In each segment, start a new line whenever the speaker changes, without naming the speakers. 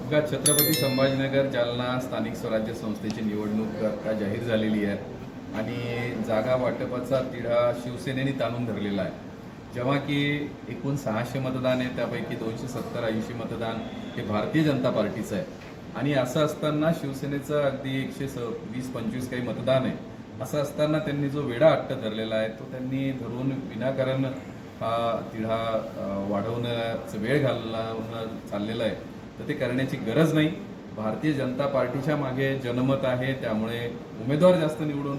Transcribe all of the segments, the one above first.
बघा, छत्रपती संभाजीनगर जालना स्थानिक स्वराज्य संस्थेची निवडणूक आता जाहीर झालेली आहे आणि जागा वाटपाचा तिढा शिवसेनेने ताणून धरलेला आहे. जेव्हा की एकूण 600 मतदान आहे, त्यापैकी 270-80 मतदान हे भारतीय जनता पार्टीचं आहे आणि असं असताना शिवसेनेचं अगदी 120-125 काही मतदान आहे. असं असताना त्यांनी जो वेडा हट्ट धरलेला आहे तो त्यांनी धरून विनाकारण हा तिढा वाढवण्याचा वेळ घालवून चाललेला आहे. तर ते करण्याची गरज नाही. भारतीय जनता पार्टीच्या मागे जनमत आहे, त्यामुळे उमेदवार जास्त निवडून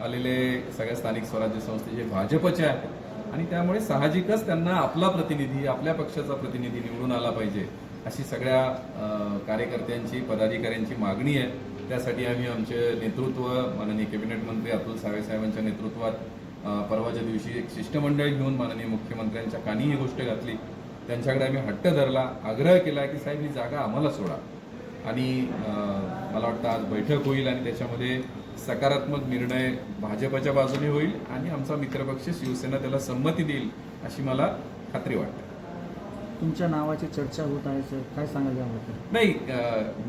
आलेले सगळ्या स्थानिक स्वराज्य संस्थेचे भाजपचे आहेत आणि त्यामुळे साहजिकच त्यांना आपला प्रतिनिधी, आपल्या पक्षाचा प्रतिनिधी निवडून आला पाहिजे अशी सगळ्या कार्यकर्त्यांची, पदाधिकाऱ्यांची मागणी आहे. त्यासाठी आम्ही आमचे नेतृत्व माननीय कॅबिनेट मंत्री अतुल सावे साहेबांच्या नेतृत्वात परवाच्या दिवशी एक शिष्टमंडळ घेऊन माननीय मुख्यमंत्र्यांच्या कानी ही गोष्ट घातली. त्यांच्याकडे आम्ही हट्ट धरला, आग्रह केला की साहेब ही जागा आम्हाला सोडा आणि मला वाटतं आज बैठक होईल आणि त्याच्यामध्ये सकारात्मक निर्णय भाजपच्या बाजूने होईल आणि आमचा मित्रपक्ष शिवसेना त्याला संमती देईल अशी मला खात्री वाटते.
तुमच्या नावाची चर्चा होत आहे सर, काय सांगाल याबद्दल?
नाही,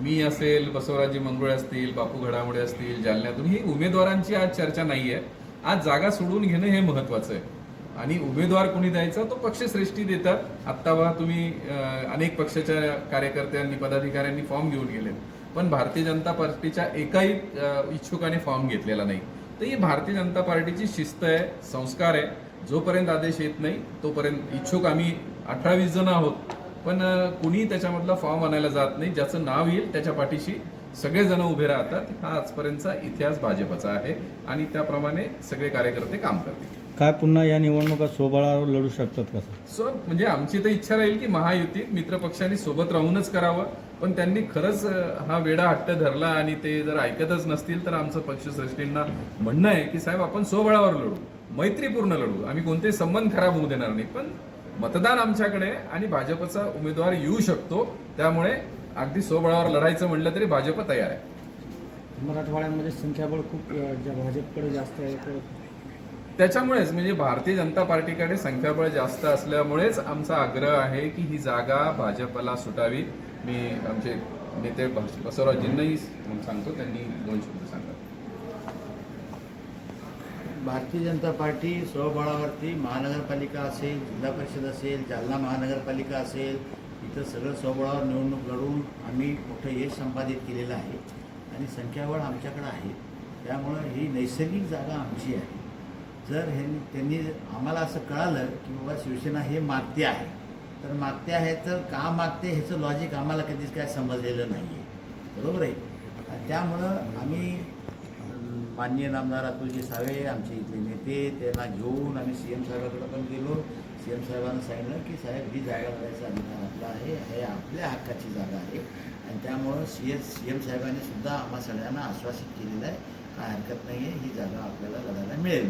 मी असेल, बसवराजी मंगरुळे असतील, बापू घडामोडे असतील, जालन्यातून ही उमेदवारांची आज चर्चा नाही आहे. आज जागा सोडून घेणं हे महत्वाचं आहे आणि उमेदवार कोणी द्यायचा तो पक्षश्रेष्ठी देतात. आत्ता बघा तुम्ही अनेक पक्षाच्या कार्यकर्त्यांनी, पदाधिकाऱ्यांनी फॉर्म घेऊन गेले, पण भारतीय जनता पार्टीच्या एकाही इच्छुकाने फॉर्म घेतलेला नाही. तर ही भारतीय जनता पार्टीची शिस्त आहे, संस्कार आहे. जोपर्यंत आदेश येत नाही तोपर्यंत इच्छुक आम्ही 18-20 जण आहोत, पण कुणी त्याच्यामधला फॉर्म आणायला जात नाही. ज्याचं नाव येईल त्याच्या पाठीशी सगळेजण उभे राहतात. हा आजपर्यंतचा इतिहास भाजपचा आहे आणि त्याप्रमाणे सगळे कार्यकर्ते काम करतील.
काय पुन्हा या निवडणुका सोबळावर लढू शकतात का सर?
म्हणजे आमची तर इच्छा राहील की महायुतीत मित्रपक्षांनी सोबत राहूनच करावं, पण त्यांनी खरंच हा वेडा हट्ट धरला आणि ते जर ऐकतच नसतील तर आमचं पक्षश्रेष्ठींना म्हणणं आहे की साहेब आपण सोबळावर लढू, मैत्रीपूर्ण लढू. आम्ही कोणतेही संबंध खराब होऊ देणार नाही, पण मतदान आमच्याकडे आणि भाजपचा उमेदवार येऊ शकतो, त्यामुळे अगदी सोबळावर लढायचं म्हटलं तरी भाजप तयार आहे.
मराठवाड्यामध्ये संख्याबळ खूप भाजपकडे जास्त आहे, तर
त्याच्यामुळेच म्हणजे भारतीय जनता पार्टीकडे संख्याबळ जास्त असल्यामुळेच आमचा आग्रह आहे की ही जागा भाजपला सुटावी. मी आमचे नेते बसवराजींनाही सांगतो, त्यांनी 2 शब्द सांगा.
भारतीय जनता पार्टी स्वबळावरती महानगरपालिका असेल, जिल्हा परिषद असेल, जालना महानगरपालिका असेल, इथं सगळं स्वबळावर निवडणूक लढवून आम्ही मोठं यश संपादित केलेलं आहे आणि संख्याबळ आमच्याकडे आहे. त्यामुळं ही नैसर्गिक जागा आमची आहे. जर त्यांनी आम्हाला असं कळालं की बाबा शिवसेना हे मागते आहे, तर मागते आहे तर का मागते ह्याचं लॉजिक आम्हाला कधीच काय समजलेलं नाही आहे. बरोबर आहे. त्यामुळं आम्ही माननीय नामदार अतुलजी सावे, आमचे इथले नेते, त्यांना घेऊन आम्ही CM साहेबांकडे पण गेलो. CM साहेबांना सांगितलं की साहेब ही जागा लढायचा अधिकार आपला आहे, हे आपल्या हक्काची जागा आहे आणि त्यामुळं CM साहेबांनी सुद्धा आम्हा सगळ्यांना आश्वासित केलेलं आहे, काय हरकत नाही आहे, ही जागा आपल्याला लढायला मिळेल.